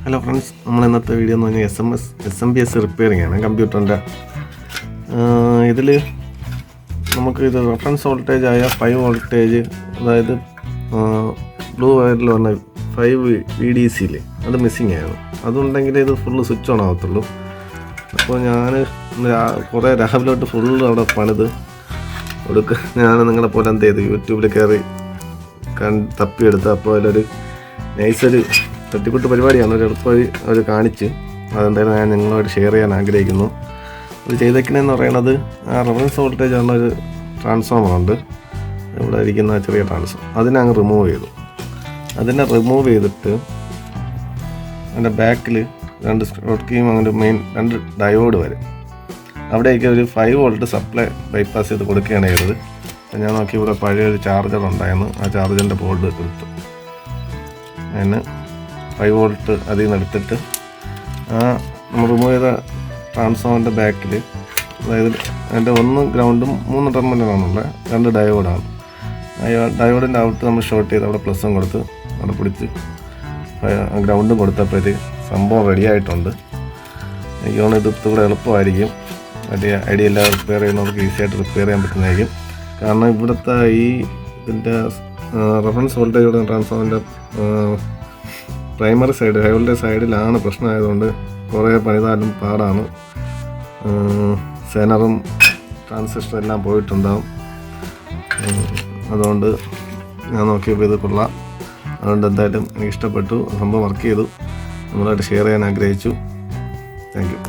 Hello friends, നമ്മൾ ഇന്നത്തെ video എന്ന് പറഞ്ഞാൽ SMPS റിപ്പയറിംഗ് ആണ് കമ്പ്യൂട്ടറിൻ്റെ. ഇതിൽ നമുക്ക് ഇത് റെഫറൻസ് വോൾട്ടേജ് ആയ 5 വോൾട്ടേജ്, അതായത് ബ്ലൂ വയറിൽ വന്ന 5 VDC അത് മിസ്സിങ് ആയിരുന്നു. അതുണ്ടെങ്കിൽ ഇത് ഫുള്ള് സ്വിച്ച് ഓൺ ആകത്തുള്ളൂ. അപ്പോൾ ഞാൻ കുറേ രാവിലെ തൊട്ട് ഫുള്ള് അവിടെ പണിത് ഞാൻ നിങ്ങളെ പോലെ എന്ത് ചെയ്തു, യൂട്യൂബിൽ കയറി തപ്പിയെടുത്ത്. അപ്പോൾ അതിലൊരു നൈസൊരു തട്ടിക്കൂട്ട് പരിപാടിയാണ്, ഒരു എളുപ്പവഴി അവർ കാണിച്ച്. അതെന്തായാലും ഞാൻ നിങ്ങളോട് ഷെയർ ചെയ്യാൻ ആഗ്രഹിക്കുന്നു. ഇത് ചെയ്തേക്കണെന്ന് പറയണത്, ആ റെഫറൻസ് വോൾട്ടേജ് ആണ് ഒരു ട്രാൻസ്ഫോമറുണ്ട് ഇവിടെ ഇരിക്കുന്ന ചെറിയ ട്രാൻസ്ഫോമർ, അതിനെ അങ്ങ് റിമൂവ് ചെയ്തു. അതിനെ റിമൂവ് ചെയ്തിട്ട് അതിൻ്റെ ബാക്കിൽ 2 സ്ക്രോട്ട്കീയും അങ്ങനെ മെയിൻ 2 ഡയോഡ് വരും. അവിടേക്ക് ഒരു 5 വോൾട്ട് സപ്ലൈ ബൈപ്പാസ് ചെയ്ത് കൊടുക്കുകയാണ് ചെയ്തത്. ഞാൻ നോക്കി ഇവിടെ പഴയൊരു ചാർജർ ഉണ്ടായിരുന്നു, ആ ചാർജറിൻ്റെ ബോർഡ് എടുത്തു. അതിന് 5 വോൾട്ട് അതിൽ നിന്ന് എടുത്തിട്ട് നമ്മൾ റിമൂവ് ചെയ്ത ട്രാൻസ്ഫോമറിൻ്റെ ബാക്കിൽ, അതായത് അതിൻ്റെ 1 ഗ്രൗണ്ടും 3 ടെർമിനലാണുള്ളത്, 2 ഡയോഡാണ്. ഡയോഡിൻ്റെ ഔട്ട് നമ്മൾ ഷോർട്ട് ചെയ്ത് അവിടെ പ്ലസും കൊടുത്ത് അവിടെ പിടിച്ച് ഗ്രൗണ്ടും കൊടുത്തപ്പോഴത്തേക്ക് സംഭവം റെഡിയായിട്ടുണ്ട്. എനിക്ക് തോന്നുന്നു ഇത് കൂടെ എളുപ്പമായിരിക്കും. ഐഡിയ എല്ലാം റിപ്പയർ ചെയ്യുന്നവർക്ക് ഈസി ആയിട്ട് റിപ്പയർ ചെയ്യാൻ പറ്റുന്നതായിരിക്കും. കാരണം ഇവിടുത്തെ ഇതിൻ്റെ റെഫറൻസ് വോൾട്ടേജ് ട്രാൻസ്ഫോമറിൻ്റെ പ്രൈമറി സൈഡ്, ഹൈ വോൾട്ടേജ് സൈഡിലാണ് പ്രശ്നമായതുകൊണ്ട് കുറേ പണിതാലും പാടാണ്. സെനറും ട്രാൻസിസ്റ്ററും എല്ലാം പോയിട്ടുണ്ടാകും. അതുകൊണ്ട് ഞാൻ നോക്കിയപ്പോൾ ഇത് കൊള്ളാം. അതുകൊണ്ട് എന്തായാലും എനിക്ക് ഇഷ്ടപ്പെട്ടു, സംഭവം വർക്ക് ചെയ്തു, നമ്മളായിട്ട് ഷെയർ ചെയ്യാൻ ആഗ്രഹിച്ചു. Thank you.